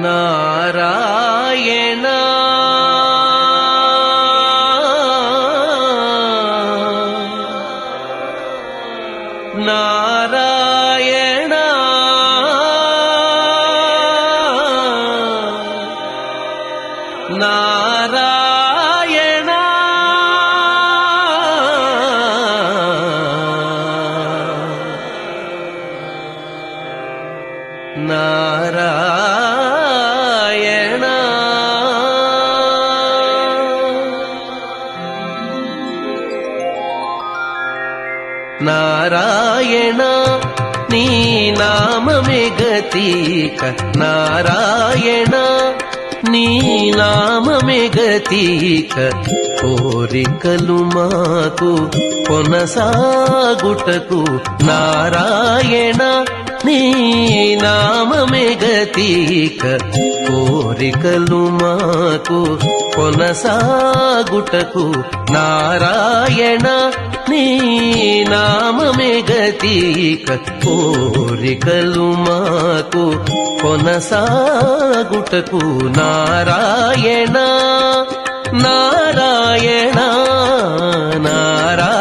నారాయణ నారాయణ నారాయణ నారాయణ నారాయణ నీ నామమే గతీక నారాయణ నీ నామమే గతీక కోరికలు మాకు కొనసాగుటకు నారాయణ నీ నామమే గతీక కోరికలు మాకు కొనసాగుటకు నారాయణ నీ నామమే గతీక కోరికలు మాకు కొనసాగుటకు నారాయణ నారాయణ నారాయణ